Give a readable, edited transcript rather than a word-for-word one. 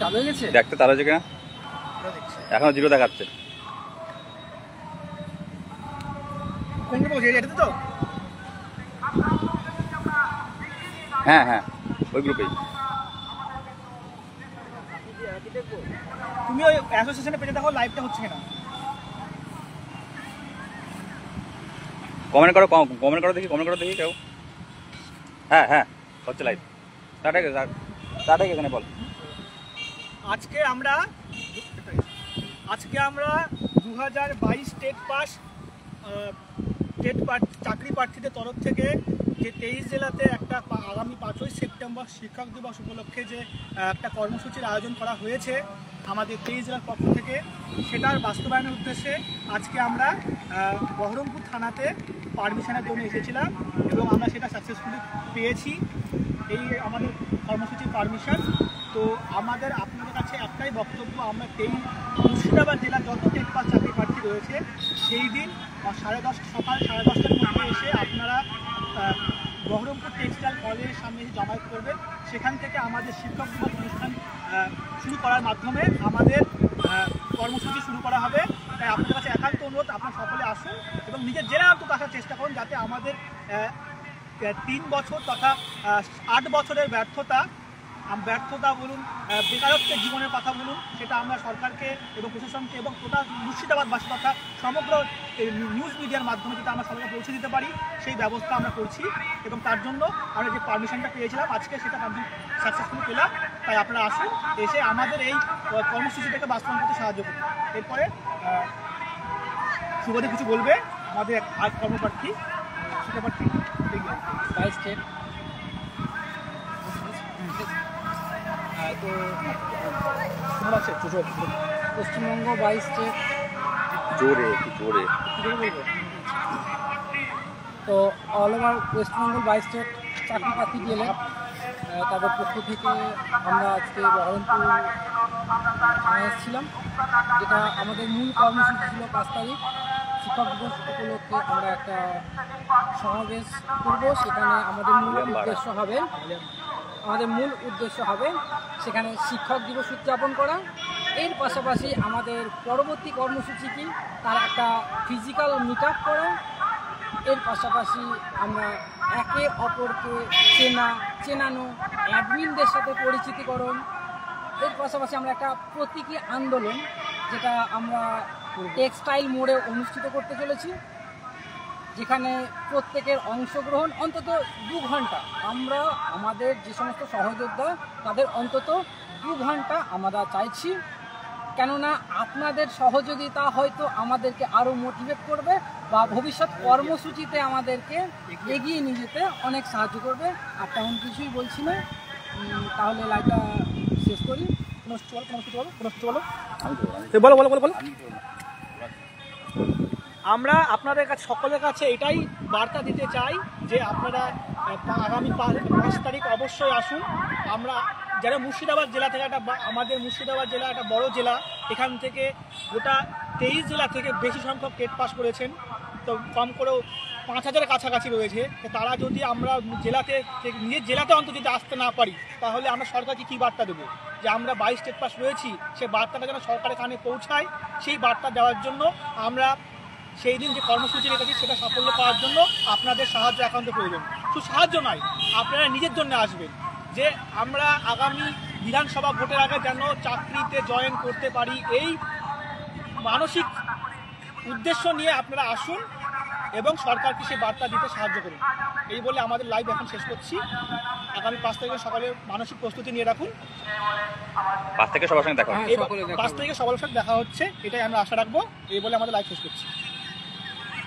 চালু হয়ে গেছে, দেখতে তার হয়েছে কিনা, এখনো 0 দেখাচ্ছে। হ্যাঁ হ্যাঁ, ওই গ্রুপেই। তুমি ওই অ্যাসোসিয়েশনের পেজে দেখো লাইভটা হচ্ছে কিনা, কমেন্ট করো দেখি কেউ। হ্যাঁ হ্যাঁ, হচ্ছে লাইভ। স্টার্ট এখানে বল। আজকে আমরা 2022 স্টেট পাস চাকরি প্রার্থীদের তরফ থেকে যে 23 জেলাতে একটা আগামী 5ই সেপ্টেম্বর শিক্ষক দিবস উপলক্ষে যে একটা কর্মসূচির আয়োজন করা হয়েছে আমাদের 23 জেলার পক্ষ থেকে, সেটার বাস্তবায়নের উদ্দেশ্যে আজকে আমরা বহরমপুর থানাতে পারমিশনের জন্য এসেছিলাম এবং আমরা সেটা সাকসেসফুলি পেয়েছি, এই আমাদের কর্মসূচির পারমিশন। তো আমাদের আপনাদের কাছে একটাই বক্তব্য, আমরা মুর্শিদাবাদ জেলার যত টেট পাস চাকরি প্রার্থী রয়েছে সেই দিন সকাল 10:30টার মধ্যে এসে আপনারা বহরমপুর টেক্সটাইল কলেজের সামনে জমায়েত করবেন। সেখান থেকে আমাদের শিক্ষক দিবস অনুষ্ঠান শুরু করার মাধ্যমে আমাদের কর্মসূচি শুরু করা হবে। তাই আপনাদের কাছে একান্ত অনুরোধ, আপনারা সকলে আসুন এবং নিজের জেলা অন্তত আসার চেষ্টা করুন, যাতে আমাদের 3 বছর তথা 8 বছরের ব্যর্থতা বলুন, বেকারত্বের জীবনের কথা বলুন, সেটা আমরা সরকারকে এবং প্রশাসনকে এবং টোটাল মুর্শিদাবাদবাসী তথা সমগ্র নিউজ মিডিয়ার মাধ্যমে যেটা আমরা সবাইকে পৌঁছে দিতে পারি সেই ব্যবস্থা আমরা করছি। এবং তার জন্য আমরা যে পারমিশনটা পেয়েছিলাম আজকে সেটা সাকসেসফুলি পেলাম। তাই আপনারা আসুন, এসে আমাদের এই কর্মসূচিটাকে বাস্তবায়ন করতে সাহায্য করুন। এরপরে শুভদে কিছু বলবে আমাদের আজ কর্মপ্রার্থী শিক্ষাপ্রার্থী 22 স্টেট। তো পশ্চিমবঙ্গ 22 স্টেট জোরে। তো অল ওভার ওয়েস্টবেঙ্গল 22 স্টেট চাকরি প্রার্থী গেলে তাদের পক্ষ থেকে আমরা আজকে বহরমপুর থানায় এসেছিলাম, যেটা আমাদের মূল কর্মসূচি ছিল 5 তারিখ শিক্ষক দিবস উপলক্ষে আমরা একটা সমাবেশ করব। সেখানে আমাদের মূল উদ্দেশ্য হবে সেখানে শিক্ষক দিবস উদযাপন করা। এর পাশাপাশি আমাদের পরবর্তী কর্মসূচি কি, তার একটা ফিজিক্যাল মিট আপ করা। এর পাশাপাশি আমরা একে অপরকে চেনানো, অ্যাডমিনদের সাথে পরিচিতিকরণ। এর পাশাপাশি আমরা একটা প্রতীকী আন্দোলন যেটা আমরা টেক্সটাইল মোড়ে অনুষ্ঠিত করতে চলেছি, যেখানে প্রত্যেকের অংশগ্রহণ অন্তত 2 ঘন্টা। আমরা আমাদের যে সমস্ত সহযোদ্ধা তাদের অন্তত 2 ঘন্টা আমরা চাইছি, কেননা আপনাদের সহযোগিতা হয়তো আমাদেরকে আরও মোটিভেট করবে বা ভবিষ্যৎ কর্মসূচিতে আমাদেরকে এগিয়ে নিয়ে যেতে অনেক সাহায্য করবে। আর তেমন কিছুই বলছি না, তাহলে লাইভটা শেষ করি। বলো। আমরা আপনাদের কাছে সকলের কাছে এটাই বার্তা দিতে চাই যে আপনারা আগামী 5 তারিখ অবশ্যই আসুন। আমরা যারা মুর্শিদাবাদ জেলা থেকে আমাদের মুর্শিদাবাদ জেলা একটা বড় জেলা, এখান থেকে গোটা 23 জেলা থেকে বেশি সংখ্যক টেট পাস করেছেন, তো কম করেও 5000-এর কাছাকাছি রয়েছে। তারা যদি আমরা নিজের জেলাতে অন্তত যদি আসতে না পারি, তাহলে আমরা সরকারকে কী বার্তা দেবো যে আমরা 22 স্টেট পাস রয়েছি, সেই বার্তাটা যেন সরকারের কানে পৌঁছায়। সেই বার্তা দেওয়ার জন্য আমরা সেই দিন যে কর্মসূচি রেখেছি সেটা সাফল্য পাওয়ার জন্য আপনাদের সাহায্য একান্ত প্রয়োজন। শুধু সাহায্য নয়, আপনারা নিজের জন্য আসবেন, যে আমরা আগামী বিধানসভা ভোটের আগে যেন চাকরিতে জয়েন করতে পারি, এই মানসিক উদ্দেশ্য নিয়ে আপনারা আসুন এবং সরকারকে সেই বার্তা দিতে সাহায্য করুন। এই বলে আমাদের লাইভ এখন শেষ করছি। আগামী 5 তারিখে সকালে মানসিক প্রস্তুতি নিয়ে রাখুন। 5 থেকে সবার সঙ্গে দেখা হচ্ছে, 5 তারিখে সবার সাথে দেখা হচ্ছে, এটাই আমরা আশা রাখবো। এই বলে আমাদের লাইভ শেষ করছি।